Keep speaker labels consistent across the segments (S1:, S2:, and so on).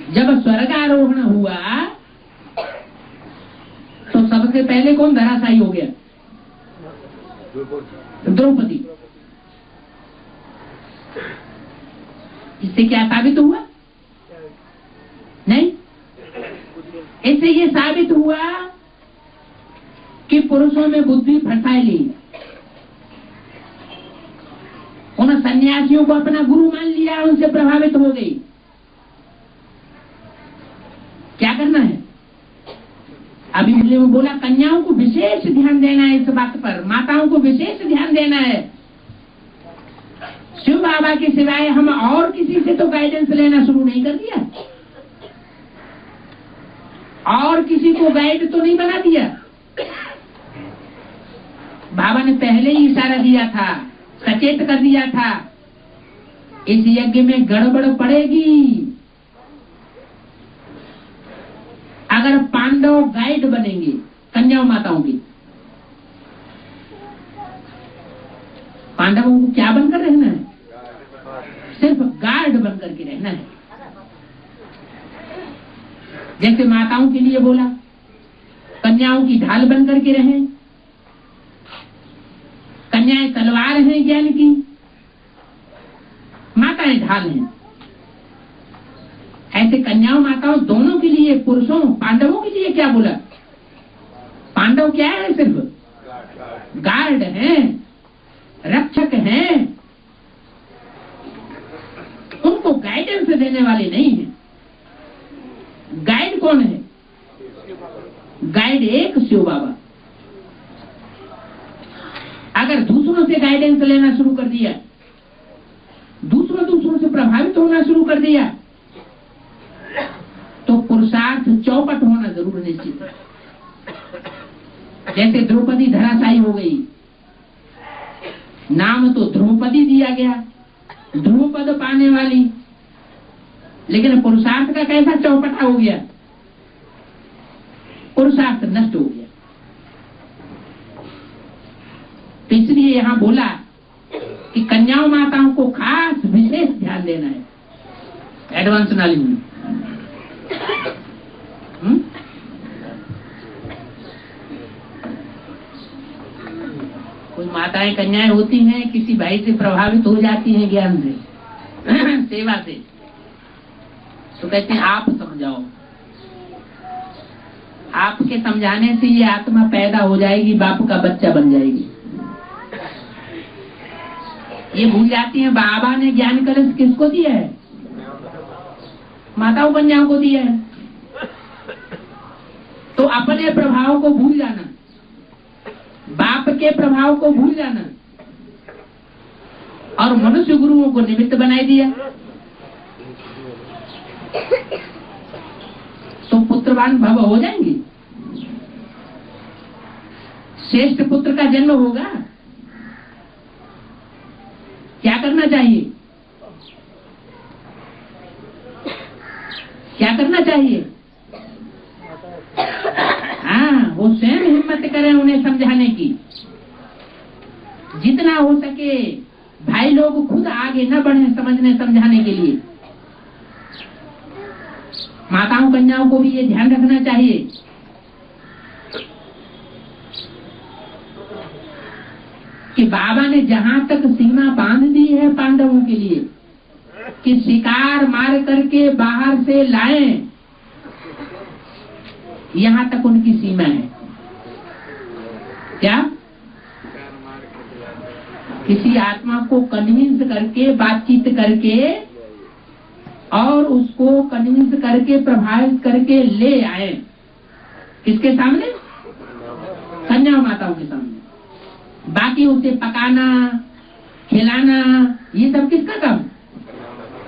S1: जब स्वर्गारोहण हुआ तो सबसे पहले कौन धराशायी हो गया? द्रौपदी। इससे क्या साबित हुआ? नहीं, इससे ये साबित हुआ कि पुरुषों में बुद्धि फैली। उन सन्यासियों को अपना गुरु मान लिया, उनसे प्रभावित हो गई। क्या करना है? अभी मुझे वो बोला कन्याओं को विशेष ध्यान देना है, इस बात पर माताओं को विशेष ध्यान देना है। शिव बाबा के सिवाय हम और किसी से तो गाइडेंस लेना शुरू नहीं कर दिया, और किसी को गाइड तो नहीं बना दिया। बाबा ने पहले ही इशारा दिया था, सचेत कर दिया था, इस यज्ञ में गड़बड़ पड़ेगी अगर पांडव गाइड बनेंगे कन्याओं माताओं की। पांडवों को क्या बनकर रहना है? सिर्फ गार्ड बनकर के रहना है। जैसे माताओं के लिए बोला कन्याओं की ढाल बनकर के रहें। कन्याएं तलवार हैं ज्ञान की, माताएं ढाल हैं। ऐसे कन्याओं माताओं दोनों के लिए, पुरुषों पांडवों के लिए क्या बोला? पांडव क्या है? सिर्फ गार्ड हैं, रक्षक हैं, उनको गाइडेंस देने वाले नहीं हैं। गाइड कौन है? गाइड एक शिव बाबा। अगर दूसरों से गाइडेंस लेना शुरू कर दिया, दूसरों से प्रभावित होना शुरू कर दिया, तो पुरुषार्थ चौपट होना जरूर निश्चित है। जैसे द्रौपदी धराशायी हो गई, नाम तो द्रौपदी दिया गया, ध्रुवपद पाने वाली, लेकिन पुरुषार्थ का कैसा चौपटा हो गया? पुरुषार्थ नष्ट हो गया। तो इसलिए यहां बोला कि कन्याओं माताओं को खास विशेष ध्यान देना है एडवांस नॉलेज में। कोई माताएं कन्याएं होती हैं, किसी भाई से प्रभावित हो जाती हैं ज्ञान से सेवा से, तो कहते हैं आप समझाओ। आपके समझाने से ये आत्मा पैदा हो जाएगी, बाप का बच्चा बन जाएगी। ये भूल जाती है बाबा ने ज्ञान कलश किसको दिया है? माताओं कन्याओं को दिया है। तो अपने प्रभाव को भूल जाना, बाप के प्रभाव को भूल जाना, और मनुष्य गुरुओं को निमित्त बनाई दिया, तो पुत्रवान भव हो जाएंगे। श्रेष्ठ पुत्र का जन्म होगा। क्या करना चाहिए? क्या करना चाहिए? हाँ, वो स्वयं हिम्मत करें उन्हें समझाने की। जितना हो सके भाई लोग खुद आगे न बढ़े समझने समझाने के लिए। माताओं कन्याओं को भी ये ध्यान रखना चाहिए कि बाबा ने जहां तक सीमा बांध दी है पांडवों के लिए कि शिकार मार करके बाहर से लाएं, यहां तक उनकी सीमा है। क्या? किसी आत्मा को कन्विंस करके, बातचीत करके और उसको कन्विंस करके, प्रभावित करके ले आए। किसके सामने? कन्या माताओं के सामने। बाकी उसे पकाना, खिलाना, ये सब किसका काम?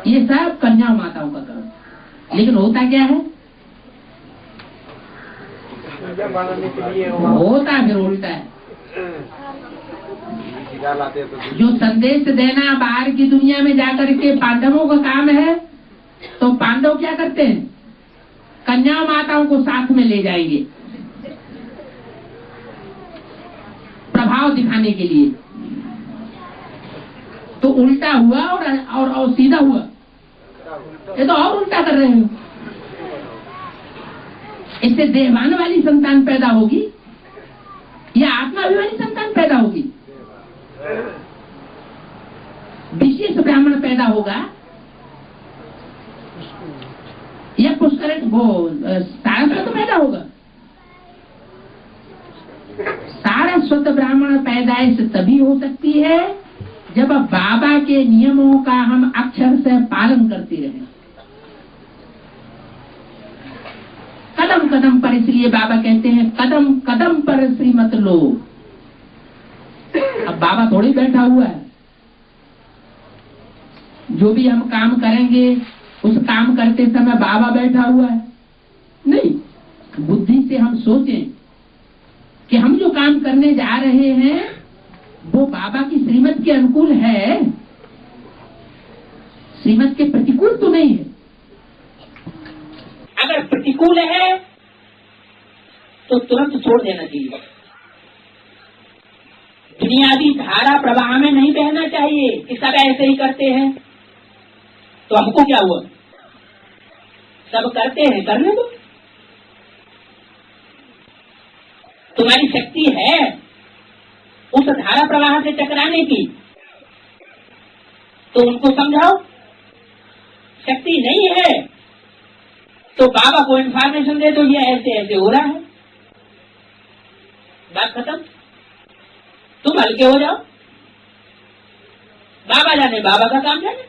S1: ये सब कन्या माताओं का काम। लेकिन होता क्या है? होता फिर उल्टा है। जो संदेश देना बाहर की दुनिया में जाकर के पांडवों का काम है, तो पांडव क्या करते हैं? कन्या माताओं को साथ में ले जाएंगे प्रभाव दिखाने के लिए। तो उल्टा हुआ और सीधा हुआ। ये तो और उल्टा कर रहे हैं। इससे देहवान वाली संतान पैदा होगी या आत्माभिमानी संतान पैदा होगी? विशेष ब्राह्मण पैदा होगा या पुष्कर वो सारस्वत पैदा होगा? सारस्वत ब्राह्मण पैदाइश तभी हो सकती है जब बाबा के नियमों का हम अक्षर से पालन करते रहें, कदम कदम पर। इसलिए बाबा कहते हैं कदम कदम पर श्रीमत लो। अब बाबा थोड़ी बैठा हुआ है, जो भी हम काम करेंगे उस काम करते समय बाबा बैठा हुआ है नहीं। बुद्धि से हम सोचें कि हम जो काम करने जा रहे हैं वो बाबा की श्रीमत के अनुकूल है, श्रीमत के प्रतिकूल तो नहीं है। अगर प्रतिकूल है तो तुरंत छोड़ देना चाहिए। बुनियादी धारा प्रवाह में नहीं बहना चाहिए कि सब ऐसे ही करते हैं तो हमको क्या हुआ, सब करते हैं करने दो। तुम्हारी शक्ति है उस धारा प्रवाह से टकराने की तो उनको समझाओ, शक्ति नहीं है तो बाबा को इन्फॉर्मेशन दे दो ये ऐसे ऐसे हो रहा है, बात खत्म। तुम हल्के हो जाओ, बाबा जाने बाबा का काम जाने।